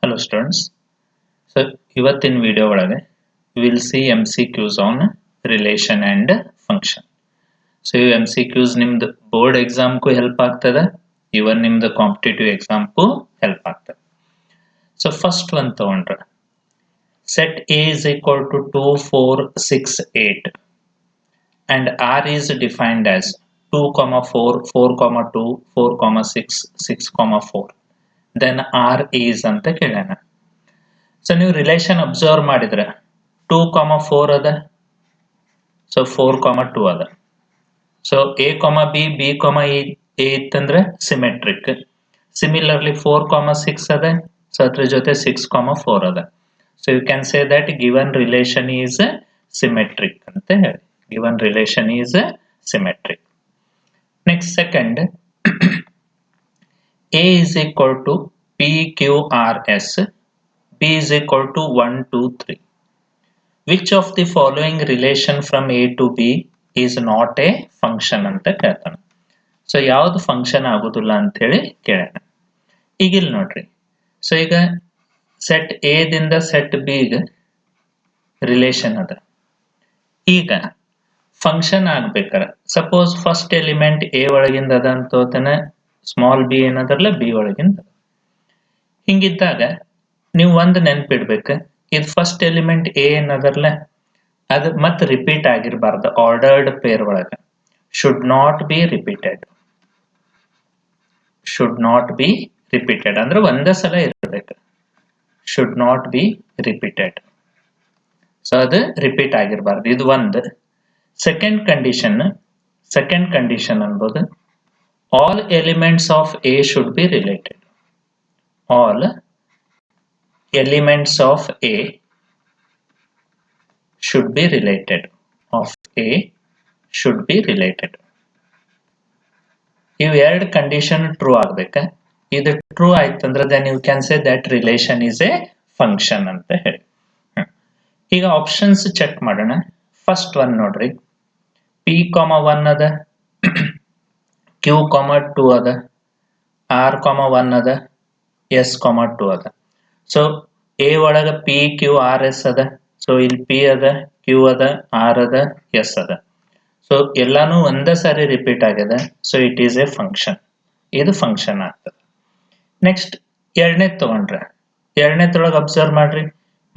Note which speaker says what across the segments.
Speaker 1: Hello students. So ಇವತ್ತಿನ video ಒಳಗೆ we will see MCQs on relation and function. So ಇವು MCQs ನಿಮ್ದು board ಎಕ್ಸಾಮ್ಗೂ help ಆಗ್ತದೆ, ಇವನ್ ನಿಮ್ದು ಕಾಂಪಿಟೇಟಿವ್ ಎಕ್ಸಾಮ್ಗೂ ಹೆಲ್ಪ್ ಆಗ್ತದೆ. ಸೊ ಫಸ್ಟ್ ಒನ್ ತಗೊಂಡ್ರೆ set A is equal to 2, 4, 6, 8 and R is defined as 2, 4, 4, 2, 4, 6, 6, 4. Then R is ಅಂತ ಕೇಳೋಣ. So ನೀವು relation observe ಮಾಡಿದ್ರೆ 2, 4 ಅದ, ಸೊ 4, 2 ಅದ. So A, B, B, A ಇತ್ತಂದ್ರೆ ಸಿಮೆಟ್ರಿಕ್. ಸಿಮಿಲರ್ಲಿ 4, 6 ಅದ, ಸೊ ಅದ್ರ ಜೊತೆ 6, 4 ಅದ. So you can say that given relation is symmetric ಅಂತ ಹೇಳಿ. Given relation is symmetric. Next second, A is equal to P, Q, R, S. B is equal to 1, 2, 3. Which of the following relation from A to B is not a function ಅಂತ ಕೇಳ್ತಾನೆ. So ಯಾವ್ದು function ಆಗುದಿಲ್ಲ ಅಂತ ಹೇಳಿ ಕೇಳೋಣ. ಈಗ ಇಲ್ಲಿ ನೋಡ್ರಿ, ಸೊ ಈಗ ಸೆಟ್ ಎ ದಿಂದ ಸೆಟ್ ಬಿ ಗೆ ರಿಲೇಷನ್ ಅದ. ಈಗ ಫಂಕ್ಷನ್ ಆಗ್ಬೇಕಾರ ಸಪೋಸ್ ಫಸ್ಟ್ ಎಲಿಮೆಂಟ್ ಎ ಒಳಗಿಂದ ಅದ ಅಂತ ಹೋತಾನೆ, ಸ್ಮಾಲ್ ಬಿ ಏನದಲ್ಲ ಬಿ ಒಳಗಿಂದ. ಹಿಂಗಿದ್ದಾಗ ನೀವು ಒಂದು ನೆನ್ಪಿಡ್ಬೇಕು, ಇದು ಫಸ್ಟ್ ಎಲಿಮೆಂಟ್ ಎ ಏನದಲ್ಲ ಅದು ಮತ್ತೆ ರಿಪೀಟ್ ಆಗಿರಬಾರ್ದು. ಆರ್ಡರ್ಡ್ ಪೇರ್ ಒಳಗ should not be repeated. Should not be repeated ಅಂದ್ರೆ ಒಂದೇ ಸಲ ಇರಬೇಕು. should not be repeated. So ಅದು ರಿಪೀಟ್ ಆಗಿರಬಾರ್ದು. ಇದು ಒಂದು. ಸೆಕೆಂಡ್ ಕಂಡೀಷನ್ ಅನ್ಬೋದು, all elements of A should be related. All elements of A should be related. Of A should be related. ಇವು ಎರಡು ಕಂಡೀಷನ್ ಟ್ರೂ ಆಗ್ಬೇಕ. ಇದು ಟ್ರೂ ಆಯ್ತಂದ್ರೆ then you can say that relation is a function ಅಂತ ಹೇಳಿ. ಈಗ options check ಮಾಡೋಣ. First one ನೋಡ್ರಿ, P, 1 ಅದ, Q, 2 ಅದ, R, 1 ಅದ, S, 2 ಅದ. ಸೊ ಎ ಒಳಗ P, Q, R, S ಅದ. ಸೊ ಇಲ್ಲಿ P ಅದ, Q ಅದ, R ಅದ, S ಅದ. ಸೊ ಎಲ್ಲಾನು ಒಂದೇ ಸಾರಿ ರಿಪೀಟ್ ಆಗ್ಯದ. So it is A function. ಇದು ಫಂಕ್ಷನ್ ಆಗ್ತದೆ. ನೆಕ್ಸ್ಟ್ ಎರಡನೇ ತಗೊಂಡ್ರೆ, ಎರಡನೇದೊಳಗೆ ಅಬ್ಸರ್ವ್ ಮಾಡ್ರಿ,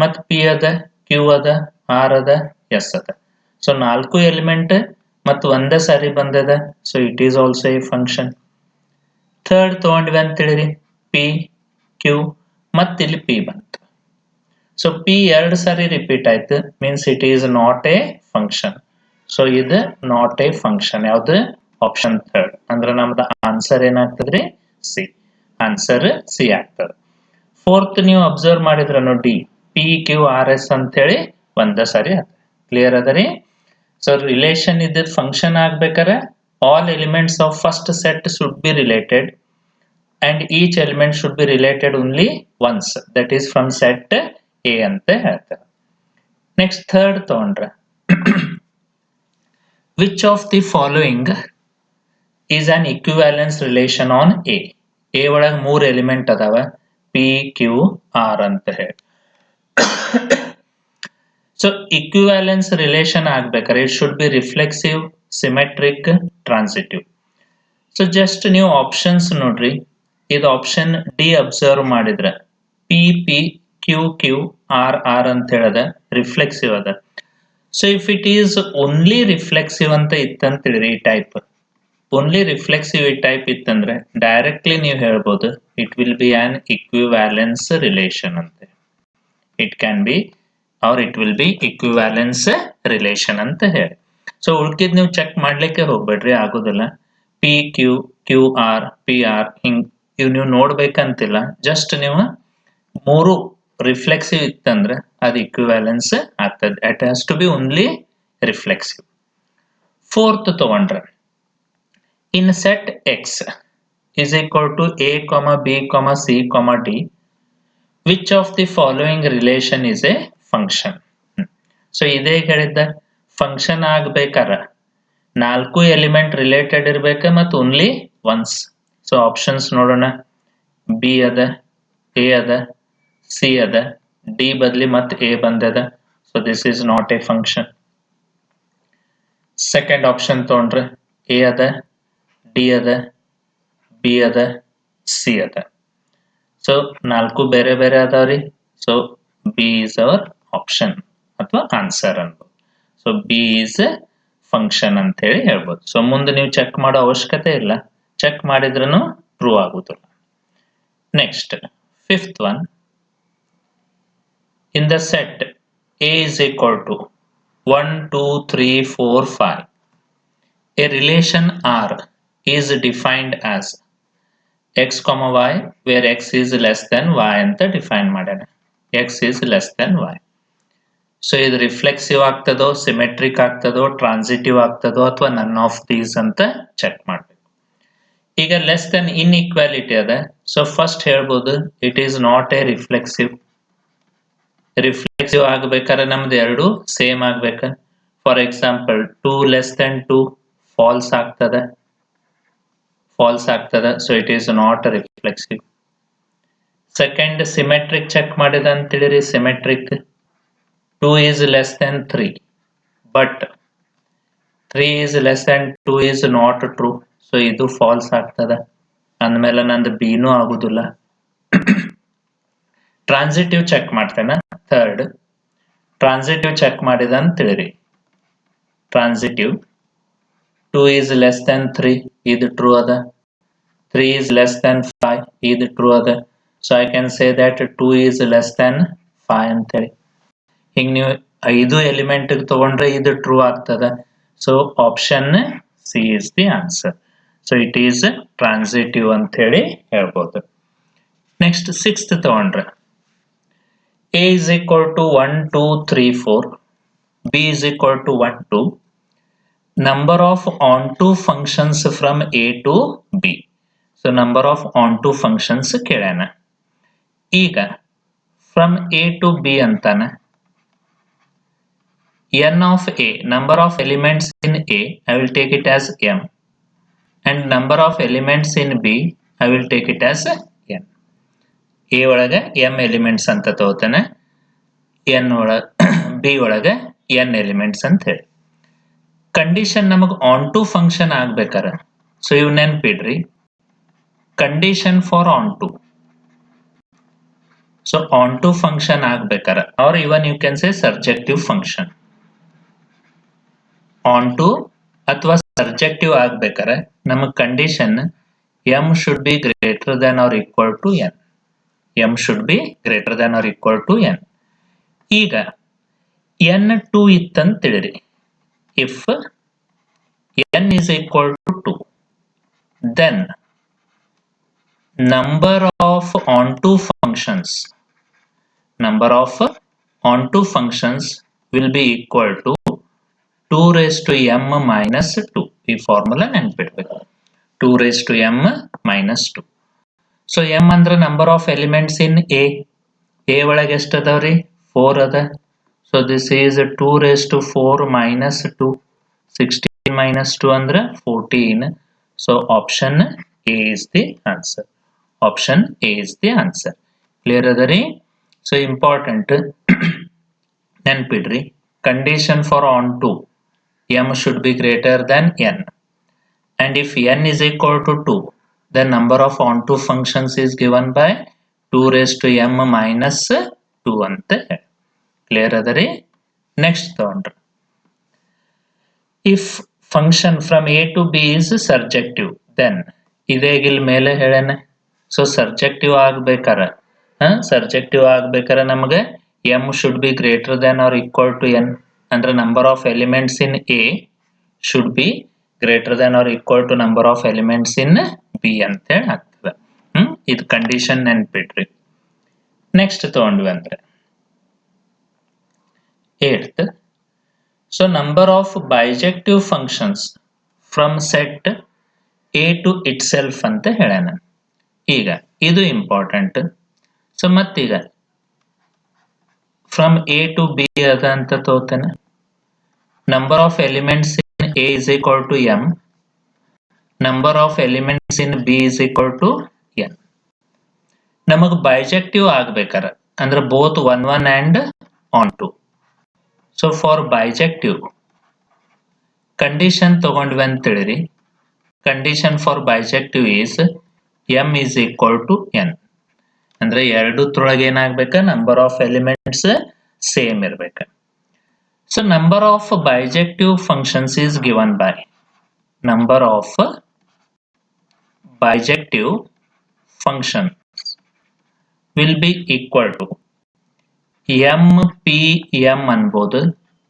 Speaker 1: ಮತ್ ಪಿ ಅದ, ಕ್ಯೂ ಅದ, ಆರ್ ಅದ, ಎಸ್ ಅದ. ಸೊ 4 ಎಲಿಮೆಂಟ್ ಮತ್ತು ಒಂದೇ ಸಾರಿ ಬಂದದ. So it is also A function. Third ತಗೊಂಡ್ವಿ ಅಂತೇಳಿರಿ, ಪಿ, ಕ್ಯೂ ಮತ್ ಇಲ್ಲಿ ಪಿ ಬಂತು. ಸೊ ಪಿ 2 ಸಾರಿ ರಿಪೀಟ್ ಆಯ್ತು, means it is not A function. So ಇದು ನಾಟ್ ಎ ಫಂಕ್ಷನ್. ಯಾವ್ದು? Option third. ಅಂದ್ರೆ ನಮ್ದು ಆನ್ಸರ್ ಏನಾಗ್ತದ್ರಿ? ಸಿ. ಆನ್ಸರ್ ಸಿ ಆಗ್ತದೆ. ಫೋರ್ತ್ ನೀವು ಅಬ್ಸರ್ವ್ ಮಾಡಿದ್ರ ನೋಡಿ, ಪಿ, ಕ್ಯೂ, ಆರ್, ಎಸ್ ಅಂತ ಹೇಳಿ ಒಂದೇ ಸಾರಿ ಆಗ್ತದೆ. ಕ್ಲಿಯರ್ ಅದರಿ? ಸೊ ರಿಲೇಷನ್ ಇದ್ದ ಫಂಕ್ಷನ್ ಆಗ್ಬೇಕಾರೆ all elements of first set should be related and each element should be related only once, that is from set A ಅಂತ ಹೇಳ್ತಾರೆ. ನೆಕ್ಸ್ಟ್ ಥರ್ಡ್ ತಗೊಂಡ್ರೆ, which of the following is an equivalence relation on A. A ಒಳಗೆ 3 element ಅದಾವ, P, Q, R ಅಂತ ಹೇಳಿ. So equivalence relation ಆಗ್ಬೇಕಾದ್ರೆ it should be reflexive, symmetric, transitive. So just ನೀವು options ನೋಡ್ರಿ, ಇದು ಆಪ್ಷನ್ ಡಿ ಅಬ್ಸರ್ವ್ ಮಾಡಿದ್ರೆ P, P, Q, Q, R, R ಅಂತ ಹೇಳದ ರಿಫ್ಲೆಕ್ಸಿವ್ ಅದ. So if it is only reflexive ಅಂತ ಇತ್ತಂತೇಳಿ ಈ ಟೈಪ್, ಓನ್ಲಿ ರಿಫ್ಲೆಕ್ಸಿವ್ ಟೈಪ್ ಇತ್ತಂದ್ರೆ ಡೈರೆಕ್ಟ್ಲಿ ನೀವು ಹೇಳ್ಬೋದು it will be an equivalence relation ಅಂತ. It can be or it will be equivalence relation ಅಂತ ಹೇಳಿ. ಸೊ ಉಳ್ಕಿದ್ ನೀವು ಚೆಕ್ ಮಾಡ್ಲಿಕ್ಕೆ ಹೋಗ್ಬೇಡ್ರಿ, ಆಗೋದಿಲ್ಲ. P, Q, Q, R, P, R ಹಿಂಗ್ ಇವ್ ನೀವು ನೋಡ್ಬೇಕಂತಿಲ್ಲ. ಜಸ್ಟ್ ನೀವು 3 ರಿಫ್ಲೆಕ್ಸಿವ್ ಇತ್ತಂದ್ರೆ ಅದು ಇಕ್ವಿವ್ಯಾಲೆನ್ಸ್ ಆಗ್ತದೆ. It has to be only reflexive. Fourth ತಗೊಂಡ್ರೆ, in set X is equal to A, B, C, D, which of the following relation is a function? So ಇದೇ ಹೇಳಿದ್ದ ಫಂಕ್ಷನ್ ಆಗ್ಬೇಕಾರ 4 ಎಲಿಮೆಂಟ್ ರಿಲೇಟೆಡ್ ಇರ್ಬೇಕ ಮತ್ತು only once. So options ನೋಡೋಣ, B ಅದ, A ಅದ, C ಅದ, D ಬದಲಿ ಮತ್ತೆ ಎ ಬಂದದ. So this is not A function. Second option ತಗೊಂಡ್ರೆ ಎ ಅದ, ಡಿ ಅದ, ಬಿ ಅದ, ಸಿ ಅದ. ಸೊ ನಾಲ್ಕು ಬೇರೆ ಬೇರೆ ಅದಾವ್ರಿ. So B is our option ಅಥವಾ ಆನ್ಸರ್ ಅನ್ಬೋದು. ಸೊ ಬಿ ಈಸ್ ಫಂಕ್ಷನ್ ಅಂತ ಹೇಳಿ ಹೇಳ್ಬೋದು. ಸೊ ಮುಂದೆ ನೀವು ಚೆಕ್ ಮಾಡೋ ಅವಶ್ಯಕತೆ ಇಲ್ಲ, ಚೆಕ್ ಮಾಡಿದ್ರೂ ಟ್ರೂ ಆಗುದಿಲ್ಲ. Next fifth one, in the set A is equal to 1, 2, 3, 4, 5, a relation R is defined as x, y, where x is less than y ಅಂತ ಡಿಫೈನ್ ಮಾಡ್ಯಾನ. x is less than y. So ಇದು reflexive ಆಗ್ತದೋ, symmetric ಆಗ್ತದೋ, transitive ಆಗ್ತದೋ ಅಥವಾ none of these ಅಂತ check ಮಾಡ್ಬೇಕು. ಈಗ ಲೆಸ್ ದೆನ್ ಇನ್ಇಕ್ವಾಲಿಟಿ ಅದ. ಸೊ ಫಸ್ಟ್ ಹೇಳ್ಬೋದು it is not a reflexive. Reflexive ಆಗ್ಬೇಕಾದ್ರೆ ನಮ್ದು ಎರಡು ಸೇಮ್ ಆಗ್ಬೇಕ. For example 2 less than 2 false ಆಗ್ತದೆ, so it is not reflexive. Second symmetric check ಮಾಡಿದ ಅಂತೇಳಿರಿ. Symmetric 2 is less than 3 but 3 is less than 2 is not true. So ಇದು falls ಆಗ್ತದ, ಅಂದ್ಮೇಲೆ ನಂದು ಬಿನೂ ಆಗುದಿಲ್ಲ. ಟ್ರಾನ್ಸಿಟಿವ್ ಚೆಕ್ ಮಾಡ್ತೇನೆ. ಥರ್ಡ್ ಟ್ರಾನ್ಸಿಟಿವ್ ಚೆಕ್ ಮಾಡಿದ ಅಂತ ತಿಳಿರಿ. ಟ್ರಾನ್ಸಿಟಿವ್ 2 ಈಸ್ ಲೆಸ್ ದೆನ್ 3 ಇದು ಟ್ರೂ ಅದ, 3 ಈಸ್ ಲೆಸ್ ದೆನ್ 5 ಇದು ಟ್ರೂ ಅದ. So I can say that 2 is less then 5 ಅಂತೇಳಿ. ಹಿಂಗೆ ನೀವು 5 ಎಲಿಮೆಂಟ್ ತಗೊಂಡ್ರೆ ಇದು ಟ್ರೂ ಆಗ್ತದ. So option C is the answer. So it is transitive ಅಂತ ಹೇಳಿ ಹೇಳ್ಬೋದು. ನೆಕ್ಸ್ಟ್ ಸಿಕ್ಸ್ತ್ ತಗೊಂಡ್ರೆ A is equal to 1, 2, 3, 4, B is equal to 1, 2, number of onto functions from A to B. So number of onto functions ಕೇಳ್ಯಾನ. ಈಗ from A to B ಅಂತಾನೆ. n of A, number of elements in A, I will take it as m, and number of elements in B, I will take it as n. A ಒಳಗೆ m elements ಅಂತ ತಗೋತಾನೆ, n ಒಳಗೆ B ಒಳಗೆ n elements ಅಂತ ಹೇಳಿ. Condition ನಮಗೆ onto function ಆಗ್ಬೇಕಾರ, so ಇವ್ ನೆನ್ಪಿಡ್ರಿ. Condition for onto, so onto function ಆಗ್ಬೇಕಾರ or even you can say surjective function. Onto ಅಥವಾ ಸರ್ಜೆಕ್ಟಿವ್ ಆಗ್ಬೇಕಾರೆ ನಮಗೆ condition m should be greater than or equal to n. m should be greater than or equal to n. ಈಗ n 2 ಇತ್ತಂತ ತಿಳಿರಿ. if n is equal to 2, then number of onto functions will be equal to 2 raised to m minus 2. ಈ formula ನೆನ್ಪಿಡ್ಬೇಕು. 2 raised to m minus 2. So m ಅಂದ್ರೆ number of elements in A. A ಒಳಗೆ ಎಷ್ಟು ಅದಾವ್ರಿ? 4 ಅದ. So this is 2 raised to 4 minus 2. 16 minus 2 ಅಂದ್ರೆ 14. So option A is the answer. Option A is the answer. Clear ಅದ ರೀ? So important ನೆನ್ಪಿಡ್ರಿ. Condition for onto m should be greater than n, and if n is equal to 2, the number of onto functions is given by 2 raised to m minus 2 ಅಂತ. Clear ಅದರಿ? Next ತಗೊಂಡ್ರೆ if function from a to b is surjective, then ಇದೇಗ ಇಲ್ಲಿ ಮೇಲೆ ಹೇಳೇನೆ. So ಸರ್ಜೆಕ್ಟಿವ್ ಆಗ್ಬೇಕಾರ ನಮಗೆ m should be greater than or equal to n, ಅಂದ್ರೆ number of elements in a should be greater than or equal to number of elements in b ಅಂತ ಹೇಳಿ ಆಗ್ತದೆ. ಇದು condition ನೆನ್ಪಿಡ್ರಿ. Next ತಗೊಂಡ್ವಿ ಅಂದ್ರೆ 8th. So number of bijective functions from set A to itself ಅಂತ ಹೇಳ್ಯಾನ. ಈಗ ಇದು ಇಂಪಾರ್ಟೆಂಟ್. ಸೊ ಮತ್ತೀಗ ಫ್ರಮ್ ಎ ಟು ಬಿ ಅದ ಅಂತ ತಗೋತೇನೆ. Number of elements in A is equal to m, number of elements in b is equal to n. ನಮಗ್ bijective ಆಗ್ಬೇಕಾರ ಅಂದ್ರೆ both 1 1 and on 2. So for bijective condition ತಗೊಂಡ್ವಿ ಅಂತ ತಿಳಿರಿ. Condition for bijective is m is equal to n. ಅಂದ್ರೆ ಎರಡೂತ್ರೊಳಗೆ ಏನಾಗಬೇಕು, number of elements same ಇರಬೇಕು. So number of bijective functions is given by number of bijective functions will be equal to m ಅನ್ಬೋದು,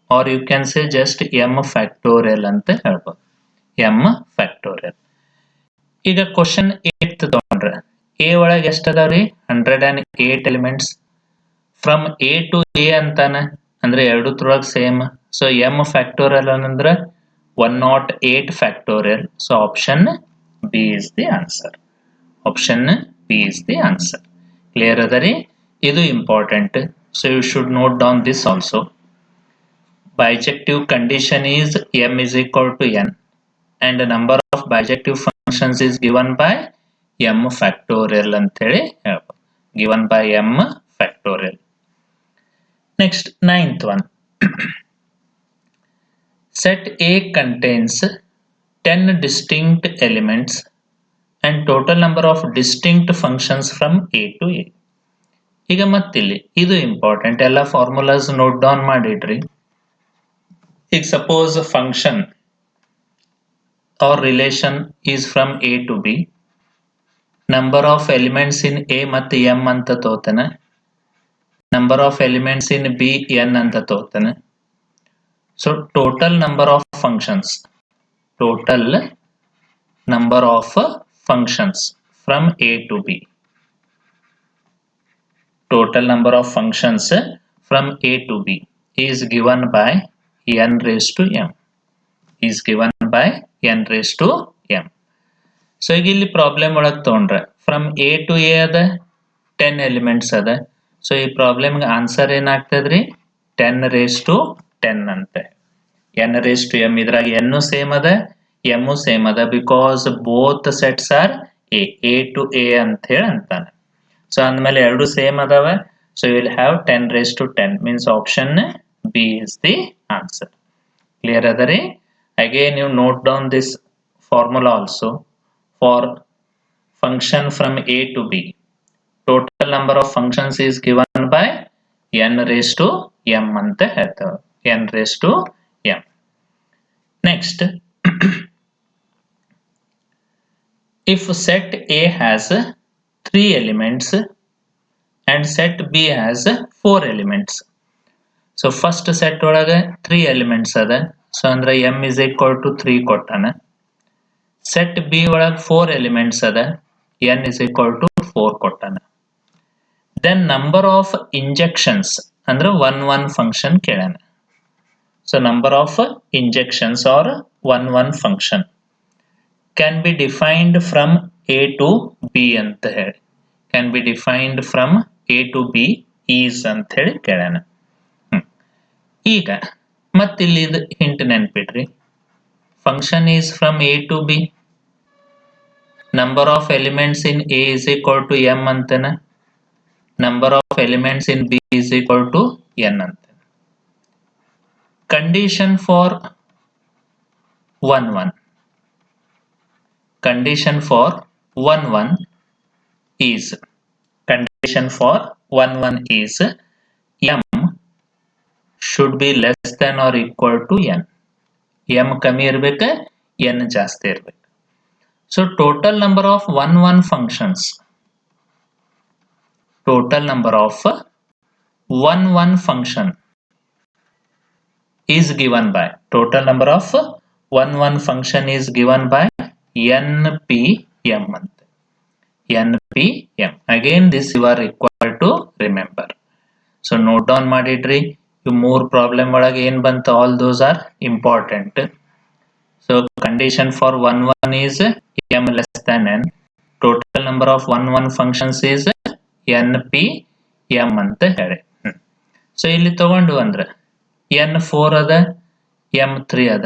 Speaker 1: or you can say just m factorial ಅಂತ ಹೇಳ್ಬೋದು. m factorial. ಈಗ question 8 ತಗೊಂಡ್ರೆ a ಒಳಗೆ ಎಷ್ಟು ಅದಾವ್ರಿ? 108 elements. From a to a ಅಂತಾನ, ಅಂದ್ರೆ ಎರಡೂತ್ರೊಳಗೆ ಸೇಮ್. ಸೊ m ಫ್ಯಾಕ್ಟೋರಿಯಲ್ ಅಂದ್ರೆ 108 factorial. So option B is the answer. Option B is the answer. Clear ಅದರಿ? ಇದು important. So you should note down this also. Bijective condition is m is equal to n and the number of bijective functions is given by m factorial ಅಂತೇಳಿ ಹೇಳ್ಬೋದು. given by m factorial. Next, ninth one. Set A contains 10 distinct elements and total number of distinct functions from A to A. ಈಗ ಮತ್ತಿಲ್ಲಿ ಇದು important. ಎಲ್ಲ formulas note down ಮಾಡಿಡ್ರಿ. ಈಗ suppose function or relation is from A to B. Number of elements in A ಮತ್ತು m ಅಂತ ತೋತಾನೆ. Number of elements in B n ಅಂತ ತೋತಾನೆ. So total number of functions. Total number of functions from A to B. Total number of functions from A to B is given by n raised to m. Is given by n raised to m. So ಈಗ ಇಲ್ಲಿ problem ಒಳಗೆ ತಗೊಂಡ್ರೆ from A to A ಅದ 10 elements ಅದ. So ಈ ಪ್ರಾಬ್ಲಮ್ಗೆ answer ಏನಾಗ್ತದ್ರಿ? 10 raised to 10 ಅಂತೆ. n raised to m. ಇದ್ರಾಗ n same ಅದ, m ಸೇಮ್ ಅದ, because both sets are A to A ಅಂತ ಹೇಳಿ ಅಂತಾನೆ. ಸೊ ಅಂದ್ಮೇಲೆ ಎರಡು ಸೇಮ್ ಅದಾವ. So you will have 10 raised to 10 means option B is the answer. Clear ಅದರಿ? Again you note down this formula also for function from A to B. Total number of functions is given by n raised to m ಅಂತ ಹೇಳ್ತೇವೆ. n raised to m. Next, if set A has 3 elements and set B has 4 elements. So first set ಒಳಗೆ 3 elements ಅದ. So ಅಂದ್ರೆ m is equal to 3 ಕೊಟ್ಟಾನ. Set B ಒಳಗೆ 4 elements ಅದ, n is equal to 4 ಕೊಟ್ಟಾನ. Then number of injections ಅಂದ್ರೆ 1 1 function ಕೇಳಾನ. So number of injections are 1 1 function can be defined from A to B ಅಂತ ಹೇಳಿ. Can be defined from A to B is ಅಂತ ಹೇಳಿ ಕೇಳಾನ. ಈಗ ಮತ್ತಿಲ್ಲಿ ಹಿಂಟ್ ನೆನ್ಪಿಡ್ರಿ. Function is from A to B. Number of elements in A is equal to M ಅಂತನ. Number of elements in B is equal to N ಅಂತ. Condition for 1 1. Condition for 1 1 is, condition for 1 1 is m should be less than or equal to n. m ಕಮ್ಮಿ ಇರಬೇಕು, n ಜಾಸ್ತಿ ಇರಬೇಕು. So total number of 1 1 functions, total number of 1 1 function is given by, total number of 1 1 function is given by npm ante. npm. Again this you are required to remember. So note down ಮಾಡಿಡ್ರಿ. ಇವು 3 problem ಒಳಗೆ ಏನ್ ಬಂತ, all those are important. So condition for 1 1 is m less than n. Total number of 1 1 functions is npm ಅಂತ ಹೇಳಿ. So ಇಲ್ಲಿ ತಗೊಂಡು ಅಂದ್ರೆ n 4 ಅದ, m 3 ಅದ.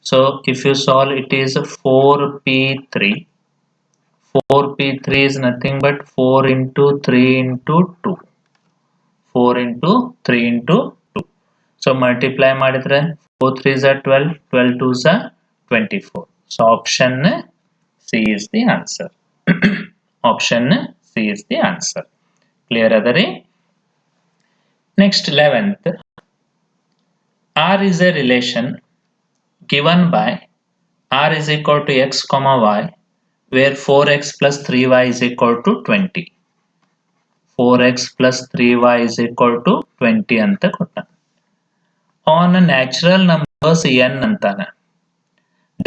Speaker 1: So if you solve, it is 4p3. 4p3 is nothing but 4 into 3 into 2. 4 into 3 into 2. So multiply ಮಾಡಿದ್ರೆ 4 3s are 12, 12 2s are 24. So option C is the answer. Option C is the answer. Clear adari? Next 11th. R is a relation given by R is equal to x comma y where 4x plus 3y is equal to 20. 4x plus 3y is equal to 20 ಅಂತ ಕೊಟ್ಟ. On natural numbers n ಅಂತಾನೆ.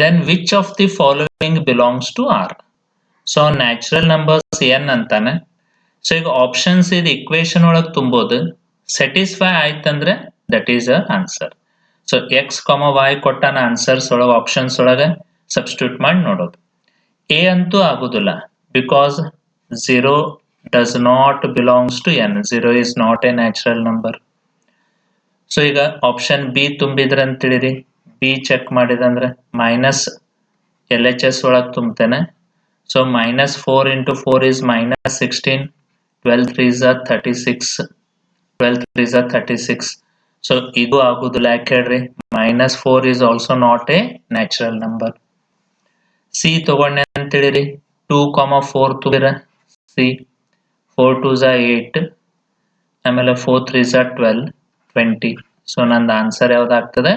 Speaker 1: Then which of the following belongs to R? So natural numbers n ಅಂತಾನೆ. So ಈಗ options ಇದು equation ಒಳಗೆ ತುಂಬೋದು. Satisfy ಆಯ್ತಂದ್ರೆ that is a answer. So X ಕಾಮ ವಾಯ್ ಕೊಟ್ಟಾನ ಆನ್ಸರ್ಸ್ ಒಳಗೆ ಆಪ್ಷನ್ಸ್ ಒಳಗೆ ಸಬ್ಸ್ಟಿಟ್ಯೂಟ್ ಮಾಡಿ ನೋಡೋದು. ಎ ಅಂತೂ ಆಗುದಿಲ್ಲ because 0 does not belongs to n. 0 is not a natural number. So ಈಗ ಆಪ್ಷನ್ ಬಿ ತುಂಬಿದ್ರೆ ಅಂತ ತಿಳಿರಿ. ಬಿ ಚೆಕ್ ಮಾಡಿದಂದ್ರೆ ಮೈನಸ್ ಎಲ್ ಎಚ್ ಎಸ್ ಒಳಗೆ ತುಂಬ್ತೇನೆ. So minus 4 into 4 is minus 16. 12 3s are 36. 12 3s are 36. So ಇದು ಆಗುದಿಲ್ಲ ಯಾಕೆ ಹೇಳ್ರಿ, minus 4 is also not a natural number. C ತಗೊಂಡೆ ಅಂತ ಹೇಳಿರಿ. 2,4 ತುಂಬಿರ ಸಿ 4 2s are 8. ಆಮೇಲೆ 4 3s are 12, 20. ಸೊ ನಂದು ಆನ್ಸರ್ ಯಾವ್ದಾಗ್ತದೆ?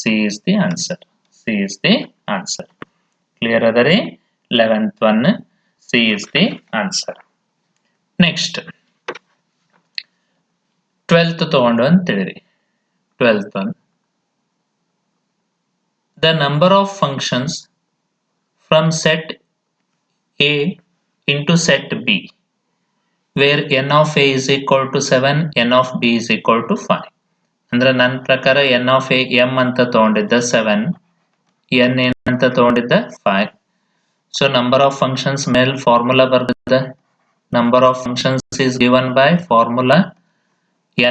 Speaker 1: C is the answer. C is the answer. Clear ಅದರಿ? 11th one, C is the answer. Next 12th ತಗೊಂಡು ಅಂತ ತಿಳಿರಿ. 12th one, the number of functions from set A into set B where n of A is equal to 7, n of B is equal to 5. ಅಂದ್ರೆ ನನ್ನ ಪ್ರಕಾರ n of A m ಅಂತ ತಗೊಂಡಿದ್ದ 7, n ಏನಂತ ತಗೊಂಡಿದ್ದ 5. So number of functions ಮೇಲೆ formula ಬರ್ತದೆ. Number of functions is given by formula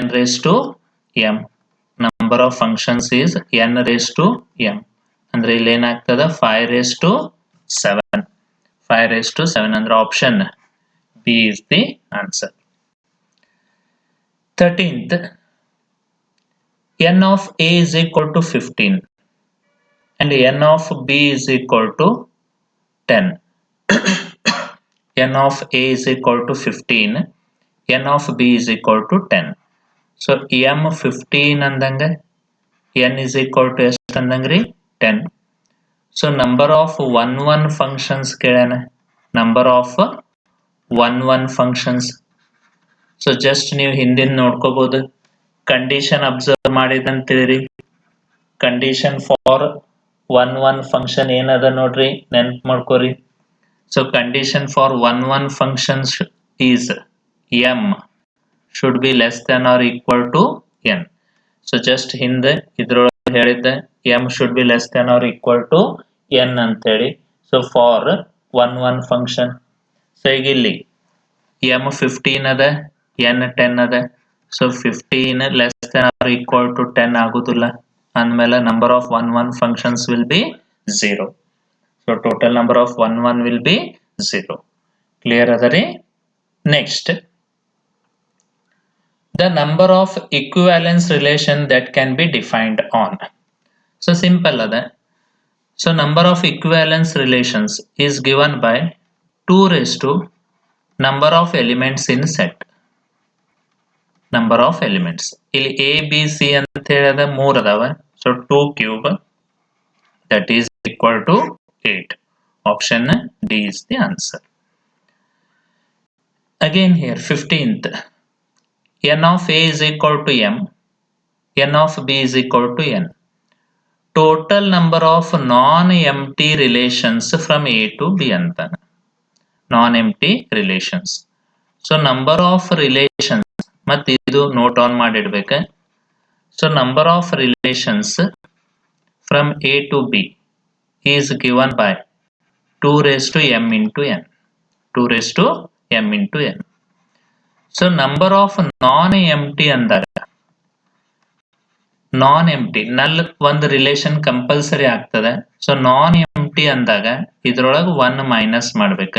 Speaker 1: n raised to m. Number of functions is n raised to m. ಅಂದ್ರೆ ಇಲ್ಲಿ ಏನಾಗ್ತದೆ 5 raised to 7. 5 raised to 7 ಅಂದ್ರೆ option B is the answer. 13th, n of A is equal to 15 and n of B is equal to 10. n of A is equal to 15, n of B is equal to 10. So m 15 ಅಂದಂಗ n is equal to ಎಷ್ಟು ಅಂದಂಗ್ರಿ 10. So number of 1 functions ಕೇಳೋಣ. Number of 1 functions. So just ನೀವು ಹಿಂದಿನ ನೋಡ್ಕೋಬಹುದು. Condition observe ಮಾಡಿದಂತೀರಿ. Condition for 1 function ಏನದ ನೋಡ್ರಿ, ನೆನ್ಪು ಮಾಡ್ಕೋರಿ. So condition for 1 functions is m should be less than or equal to n. So just ಹಿಂದೆ ಇದ್ರೊಳಗೆ ಹೇಳಿದ್ದೆ m should be less than or equal to n ಅಂತ ಹೇಳಿ. So for 1 function, so ಈಗ ಇಲ್ಲಿ m 15 ಅದ, n 10 ಅದ. So 15 less than or equal to 10 ಆಗುದಿಲ್ಲ ಅಂದ್ಮೇಲೆ number of 1 functions will be 0. So total number of 1 will be 0. Clear adari? Next, the number of equivalence relation that can be defined on. So simple ada. So number of equivalence relations is given by 2 raised to number of elements in set. Number of elements. ಇಲ್ಲಿ A, B, C ಅಂತ ಹೇಳಿದ 3 ಅದಾವ. So 2 cube that is equal to 8. Option D is the answer. Again here 15th, n of A is equal to m, n of B is equal to n. Total number of non-empty relations from A to B ಅಂತಾನೆ. Non-empty relations. So number of relations ಮತ್ತೆ ಇದು note on ಮಾಡಿಡ್ಬೇಕ. So number of relations from A to B is given by 2 raised to m into n. 2 raised to m into n. So number of non-empty ಅಂದಾಗ non-empty null ಒಂದು relation compulsory ಆಗ್ತದೆ. So non-empty ಅಂದಾಗ ಇದ್ರೊಳಗೆ 1 minus ಮಾಡ್ಬೇಕ.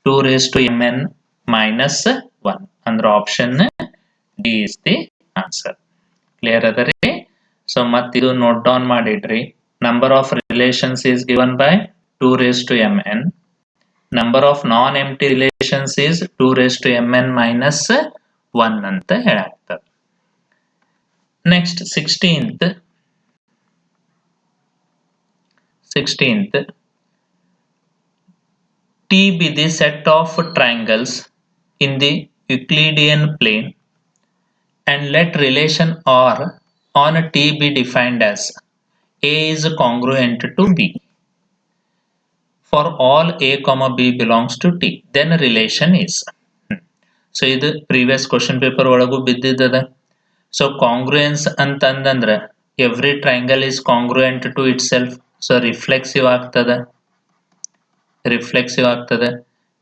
Speaker 1: 2 raised to mn minus 1 ಅಂದ್ರೆ option D is the answer. Clear ಅದರಿ? So ಮತ್ತಿದು note down ಮಾಡಿಡ್ರಿ. Number of relations is given by 2 raised to mn. Number of non empty relations is 2 raised to mn minus 1 ಅಂತ ಹೇಳಾಗ್ತದೆ. Next 16th T be the set of triangles in the Euclidean plane and let relation R on T be defined as A is congruent to B. For all A, B belongs to T, then relation is. So ಇದು previous question paper ಒಳಗೂ ಬಿದ್ದಿದ್ದದ. So congruence ಅಂತಂದ್ರೆ every triangle is congruent to itself. So reflexive ಆಗ್ತದ.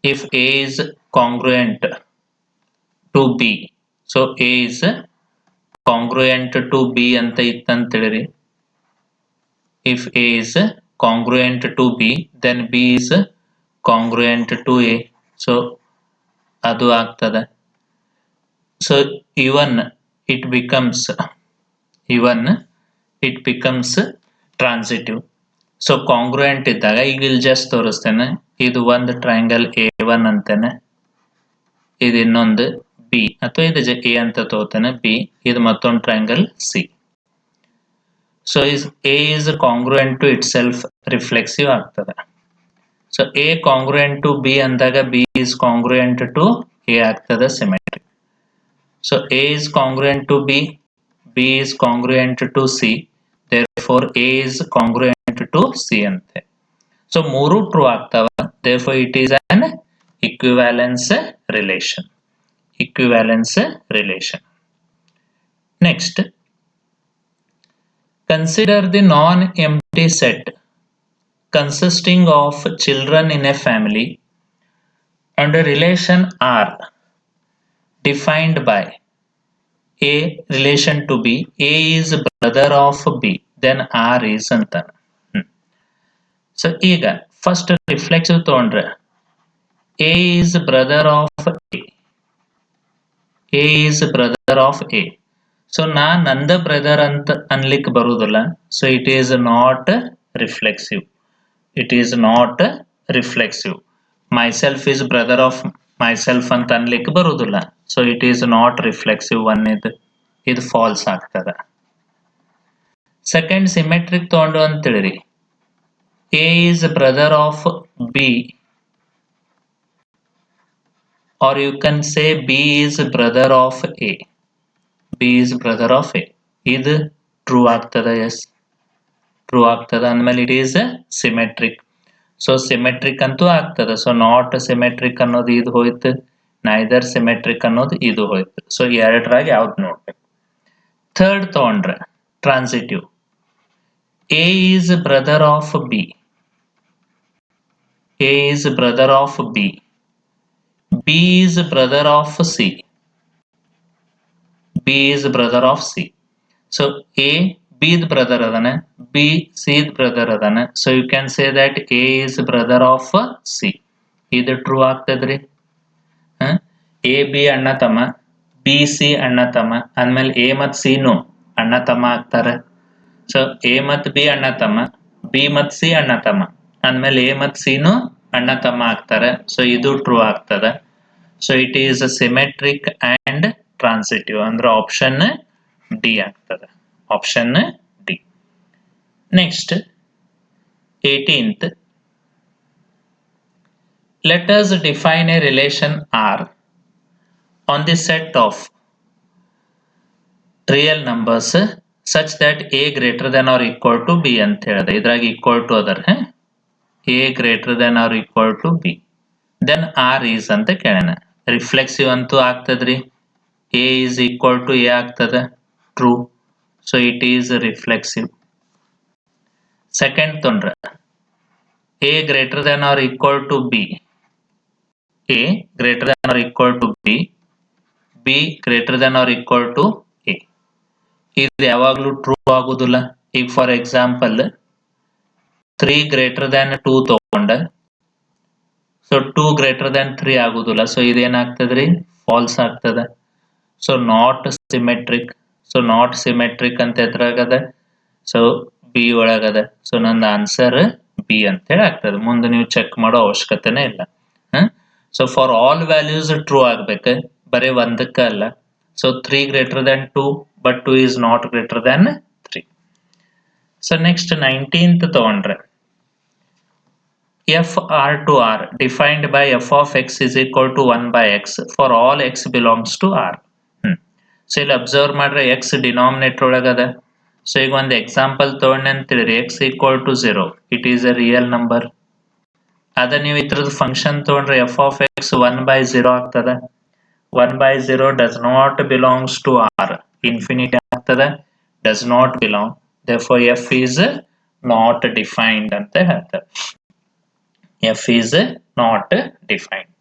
Speaker 1: If A is congruent to B, so A is congruent to B ಅಂತ ಇತ್ತಂತ ಹೇಳಿರಿ. If A is congruent to B, then B is congruent to A. So ಅದು ಆಗ್ತದ. So even it becomes transitive. So ಕಾಂಗ್ರುಯೆಂಟ್ ಇದ್ದಾಗ ಈಗ ಇಲ್ಲಿ just ತೋರಿಸ್ತೇನೆ. ಇದು ಒಂದು ಟ್ರಯಾಂಗಲ್ A1 ಅಂತೇನೆ, ಇದು ಇನ್ನೊಂದು ಬಿ ಅಥವಾ ಇದು ಎ ಅಂತ ತಗೋತೇನೆ, ಬಿ. ಇದು ಮತ್ತೊಂದು triangle C. So A is congruent to itself reflexive ಆಗ್ತದೆ. So A congruent to B ಅಂದಾಗ B is congruent to A ಆಗ್ತದೆ, symmetric. So A is congruent to B, B is congruent to C, therefore A is congruent to C ಅಂತೆ. So ಮೂರು true ಆಗ್ತಾವ. therefore it is an equivalence relation. Next, consider the non-empty set consisting of children in a family and a relation R defined by A relation to B. A is brother of B, then R is ಅಂತ. So ಈಗ first reflexive ತಗೊಂಡ್ರೆ A is brother of A. A is brother of A. So Nanda brother ಅಂತ ಅನ್ಲಿಕ್ಕೆ ಬರುವುದಿಲ್ಲ. So it is not reflexive. Myself is brother of myself ಅಂತ ಅನ್ಲಿಕ್ಕೆ ಬರುವುದಿಲ್ಲ. So it is not reflexive. ಇದು falls ಆಗ್ತದೆ. Second symmetric ತಗೊಂಡು ಅಂತೇಳಿರಿ. A is brother of B, or you can say B is brother of A. ಇದು true ಆಗ್ತದ. S, true ಆಗ್ತದ ಅಂದ್ಮೇಲೆ it is symmetric. So symmetric ಅಂತೂ ಆಗ್ತದ. ಸೊ ನಾಟ್ ಸಿಮೆಟ್ರಿಕ್ ಅನ್ನೋದು ಇದು ಹೋಯ್ತು, ನೈದರ್ ಸಿಮೆಟ್ರಿಕ್ ಅನ್ನೋದು ಇದು ಹೋಯ್ತು. ಸೊ ಎರಡರಾಗ ಯಾವ್ದು ನೋಡ್ಬೇಕು. ಥರ್ಡ್ ತಗೊಂಡ್ರೆ transitive. A is brother of B. A is brother of B. B is brother of C. B is brother of C. So A B the brother ಅದನ, B C ದ ಬ್ರದರ್ ಅದನ. So you can say that A is brother of C. ಇದು true ಆಗ್ತದ್ರಿ. A B ಅಣ್ಣ ತಮ್ಮ, B C ಅಣ್ಣ ತಮ್ಮ ಅಂದ್ಮೇಲೆ A ಮತ್ತು C ನು ಅಣ್ಣ ತಮ್ಮ ಆಗ್ತಾರೆ. ಸೊ A ಮತ್ತು B ಅಣ್ಣ ತಮ್ಮ, B ಮತ್ತು C ಅಣ್ಣ ತಮ್ಮ ಅಂದ್ಮೇಲೆ A ಮತ್ತು C ನು ಅಣ್ಣ ತಮ್ಮ ಆಗ್ತಾರೆ. ಸೊ ಇದು ಟ್ರೂ ಆಗ್ತದೆ. So it is symmetric and transitive ಅಂದ್ರೆ ಆಪ್ಷನ್ ಡಿ ಆಗ್ತದೆ. Option D. Next 18th, let us define a relation R on the set of real numbers such that A greater than or equal to B ಅಂತ ಹೇಳಿದೆ. ಇದ್ರಾಗ equal to ಅದರ A greater than or equal to B, then R is ಅಂತ ಕೇಳೋಣ. Reflexive ಅಂತೂ ಆಗ್ತದ್ರಿ. A is equal to A ಆಗ್ತದ, true. So it is reflexive. Second ತೊಂದ್ರೆ A greater than or equal to B, A greater than or equal to B, B greater than or equal to A. ಇದು ಯಾವಾಗಲೂ true ಆಗುದಿಲ್ಲ. ಈಗ for example 3 greater than 2 ತಗೊಂಡ, so 2 greater than 3 ಆಗುದಿಲ್ಲ. So ಇದೇನಾಗ್ತದ್ರಿ, falls ಆಗ್ತದ. So not symmetric. So not symmetric ಅಂತ ಎದ್ರಾಗದ, so B ಒಳಗದ. So ನಂದು answer B ಅಂತ ಹೇಳಿ ಆಗ್ತದೆ. ಮುಂದೆ ನೀವು ಚೆಕ್ ಮಾಡೋ ಅವಶ್ಯಕತೆನೇ ಇಲ್ಲ. So for all values true ಆಗ್ಬೇಕು, ಬರೀ ಒಂದಕ್ಕ ಅಲ್ಲ. So 3 greater than 2, but 2 is not greater than 3. So next 19th ತಗೊಂಡ್ರೆ, f r to r defined by f of x is equal to 1 by x for all x belongs to r. So ಇಲ್ಲಿ observe ಮಾಡ್ರೆ x denominator ಒಳಗದ. So ಈಗ ಒಂದು example ತಗೊಂಡೆ ಅಂತ ತಿಳಿರಿ, x equal to 0, it is a real number. ಅದ ನೀವು ಇದ್ರದ್ದು ಫಂಕ್ಷನ್ ತಗೊಂಡ್ರೆ f of x 1 by 0 ಆಗ್ತದ. 1 by 0 does not belongs to r. Infinity ಆಗ್ತದ, does not belong. Therefore f is not defined ಅಂತ ಹೇಳ್ತಾರೆ. f is not defined.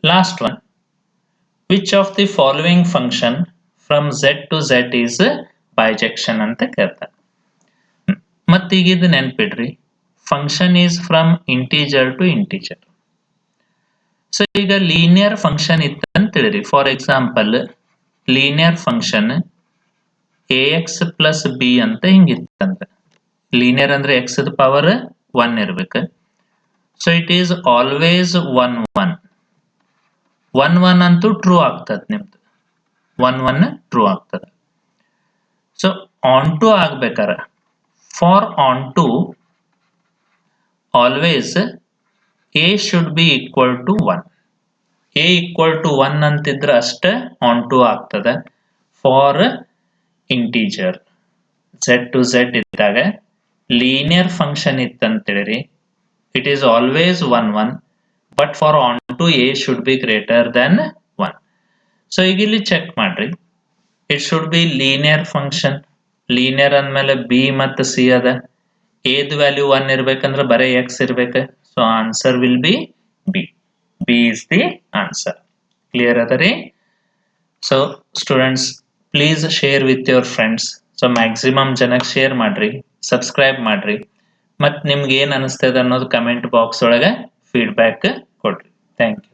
Speaker 1: Last one. Which of the following function from z to z is bijection ಅಂತ ಕೇಳ್ತಾರೆ. ಮತ್ತೀಗ ಇದು ನೆನ್ಪಿಡ್ರಿ, function is from integer to integer. So ಈಗ linear function ಇತ್ತು ಅಂತ ತಿಳಿರಿ. For example linear function ax plus B ಅಂತ ಹಿಂಗಿತ್ತಂತ. ಲೀನಿಯರ್ ಅಂದ್ರೆ ಎಕ್ಸ್ ಪವರ್ 1 ಇರ್ಬೇಕು. So it is always 1 1. 1 1 ಅಂತೂ ಟ್ರೂ ಆಗ್ತದೆ ನಿಮ್ದು. 1 1 ಟ್ರೂ ಆಗ್ತದೆ. ಸೊ ಆನ್ ಟು ಆಗ್ಬೇಕಾರ, for onto always a should be equal to 1. a equal to 1 ಅಂತಿದ್ರೆ ಅಷ್ಟೇ ಆನ್ ಟು ಆಗ್ತದೆ. For integer z to z ಇದ್ದಾಗ ಲೀನಿಯರ್ ಫಂಕ್ಷನ್ ಇತ್ತಂತೇಳಿ it is always 1 1, but for onto a should be greater than 1. So ಈಗ ಇಲ್ಲಿ check ಮಾಡ್ರಿ, it should be linear function. Linear ಅಂದ್ಮೇಲೆ B ಮತ್ತು ಸಿ ಅದ. ಎದ್ ವ್ಯಾಲ್ಯೂ 1 ಇರ್ಬೇಕಂದ್ರೆ ಬರೀ ಎಕ್ಸ್ ಇರ್ಬೇಕು. So answer will be B. B is the answer. Clear ಅದ ರೀ? So students, please share with your friends. So maximum ಜನಕ್ಕೆ ಶೇರ್ ಮಾಡ್ರಿ, ಸಬ್ಸ್ಕ್ರೈಬ್ ಮಾಡ್ರಿ, ಮತ್ತು ನಿಮ್ಗೆ ಏನು ಅನಿಸ್ತದೆ ಅನ್ನೋದು ಕಮೆಂಟ್ ಬಾಕ್ಸ್ ಒಳಗೆ ಫೀಡ್ಬ್ಯಾಕ್ ಕೊಡ್ರಿ. Thank you.